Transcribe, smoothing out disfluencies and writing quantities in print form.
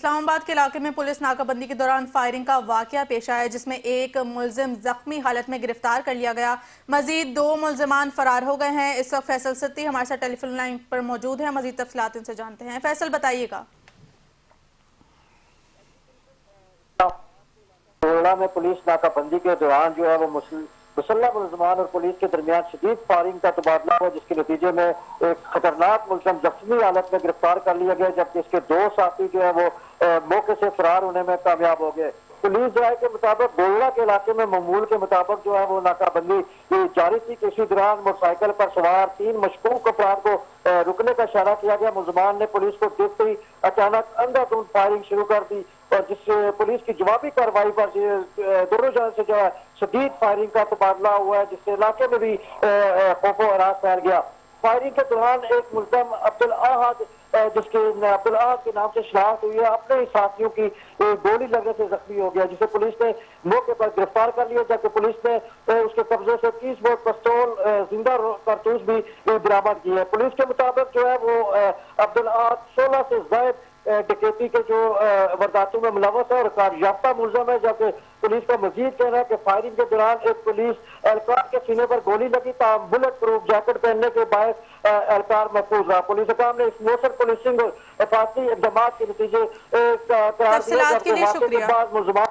इस्लामाबाद के इलाके में पुलिस नाकाबंदी के दौरान फायरिंग का वाकया पेश आया, जिसमें एक मुलजिम जख्मी हालत में गिरफ्तार कर लिया गया। मजीद 2 मुलजिमान फरार हो गए हैं। इस वक्त फैसल सिद्दी हमारे साथ टेलीफोन लाइन पर मौजूद है। मजीद तफसीलात इनसे जानते हैं। फैसल, बताइएगा। में पुलिस नाकाबंदी के दौरान जो है वो मुसल्लह मुलजमान और पुलिस के दरमियान शदीद फायरिंग का तबादला हुआ, जिसके नतीजे में एक खतरनाक मुलजिम जख्मी हालत में गिरफ्तार कर लिया गया, जबकि इसके 2 साथी जो है वो मौके से फरार होने में कामयाब हो गए। पुलिस राय के मुताबिक गोलड़ा के इलाके में मामूल के मुताबिक जो है वो नाकाबंदी जारी थी कि इसी दौरान मोटरसाइकिल पर सवार 3 मशकूक अफराद को रुकने का इशारा किया गया। मुलजमान ने पुलिस को देखते ही अचानक अंधाधुंध फायरिंग शुरू कर दी और जिससे पुलिस की जवाबी कार्रवाई पर दोनों जगह से जो है शदीद फायरिंग का तबादला हुआ है, जिससे इलाके में भी खौफो हरास फैल गया। फायरिंग के दौरान एक मुलजम अब्दुल अहद, जिसके अब्दुल अहद के नाम से शनाख्त हुई है, अपने ही साथियों की गोली लगने से जख्मी हो गया, जिसे पुलिस ने मौके पर गिरफ्तार कर लिया, जबकि पुलिस ने उसके कब्जे से 30 बोर पिस्तौल, जिंदा कारतूस भी बरामद की है। पुलिस के मुताबिक जो है वो अब्दुल अहद 16 से ज्यादा डकैती के जो वारदातों में मुलव्वस है और कारयाफ्ता मुलजिम है, जबकि पुलिस का मजीद कहना है कि फायरिंग के दौरान एक पुलिस एहलकार के सीने पर गोली लगी, ताहम बुलेट प्रूफ जैकेट पहनने के बायस एहलकार महफूज रहा। पुलिस हुकाम ने इस मौसर पुलिसिंग और हिफाजती इक़दाम के नतीजे करार दिया, जबकि वाक़े के बाद मुलजमान